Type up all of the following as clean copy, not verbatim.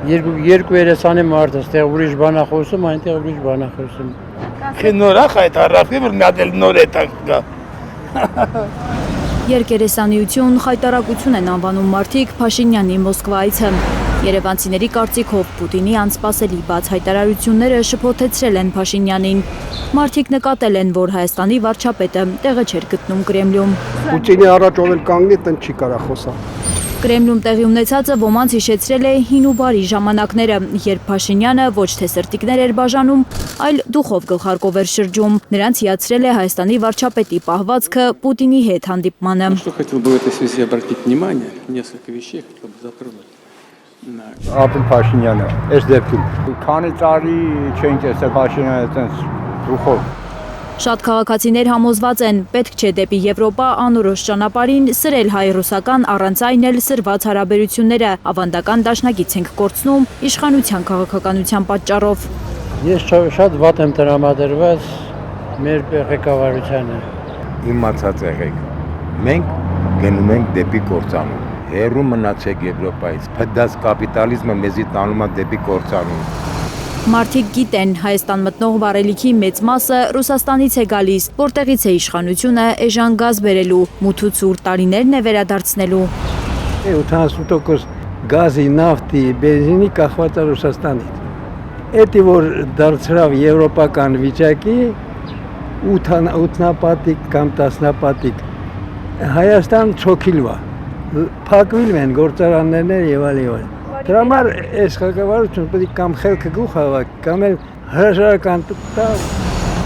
Երկու երեսանի մարդ ստեղ ուրիշ բան է խոսում, այնտեղ ուրիշ բան է խոսում։ Նոր է այդ առավոտը որ մի հատ էլ նոր է տակ գա։ Երկերեսանիություն խայտարակություն են անվանում մարդիկ Փաշինյանի Մոսկվայիցը։ Երևանցիների կարծիքով Պուտինի անսպասելի բաց հայտարարությունները շփոթեցրել են Փաշինյանին։ Մարդիկ նկատել են, որ Հայաստանի վարչապետը տեղը չէր գտնում Կրեմլյում։ Պուտինի առաջ ով էլ կանգնի, տնդ չի կարա խոսալ։ Կրեմլում տեղի ունեցածը ոմանց հիշեցրել է հին ու բարի ժամանակները, երբ Փաշինյանը ոչ թե սրտիկներ էր բաժանում, այլ դուխով գլխարկով էր շրջում։ Նրանց հիացրել է Հայաստանի վարչապետի պահվածքը Պուտինի հետ հանդիպմանը։ Что хотел бы в этой связи обратить внимание, несколько вещей хотел бы затронуть. Ապին Փաշինյանը, այս դեպքում քանի տարի չեն տեսել Փաշինյանը այդպես դուխով։ Շատ քաղաքացիներ համոզված են, պետք չէ դեպի Եվրոպա անորոշ ճանապարհին սրել հայ-ռուսական առանց այն էլ սրված հարաբերությունները, ավանդական դաշնակից ենք կորցնում իշխանության քաղաքականության պատճառով։ Ես շատ վատ եմ տրամադրված մեր ղեկավարությանը։ Իմացած եղեք, մենք գնում ենք դեպի կործանում։ Հերու մնացեք Եվրոպայից, փդած կապիտալիզմը մեզի տանում է դեպի կործանում։ Մարդիկ գիտեն, Հայաստան մտնող վառելիքի մեծ մասը Ռուսաստանից է գալիս, որտեղից է իշխանությունը էժան գազ բերելու, մութ ու ցուրտ տարիներն է վերադարձնելու։ 80% գազի, նավթի, բենզինի կախված է Ռուսաստանից։ Էդի որ դարձավ եվրոպական վիճակի 8-նապատիկ կամ 10-նապատիկ Հայաստան չոքիլվա, փակվիլ են գործարաններն եւ այլն։ Դրա համար այս ղեկավարությունը պետք է կամ խելքը գուխ հավաք, կամ էլ հրաժարական տա։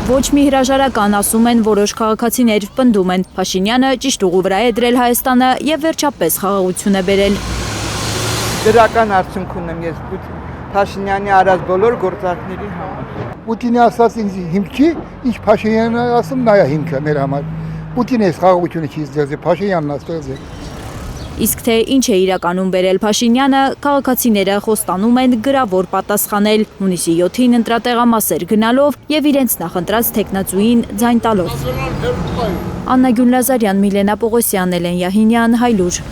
Ոչ մի հրաժարական, ասում են որոշ քաղաքացիներ, պնդում են Փաշինյանը ճիշտ ուղու վրա է դրել Հայաստանը եւ վերջապես խաղաղություն է բերել։ Դրական արդյունք ունեմ ես Փաշինյանի արած բոլոր գործարքների համար։ Պուտինի ասած ինձ հիմք չի, ինչ Փաշինյանը ասում, նա է հիմքը մեր համար։ Պուտինը այս խաղաղությունը չի ստեղծել, Փաշինյանն է ստեղծել։ Իսկ թե ինչ է իրականում բերել Փաշինյանը, քաղաքացիները խոստանում են գրավոր պատասխանել հունիսի 7-ին ընտրատեղամասեր գնալով եւ իրենց նախընտրած թեկնածուին ձայն տալով։ Աննա Գյուլազարյան, Միլենա Պողոսյան, Էլեն Յահինյան, Հայլուր։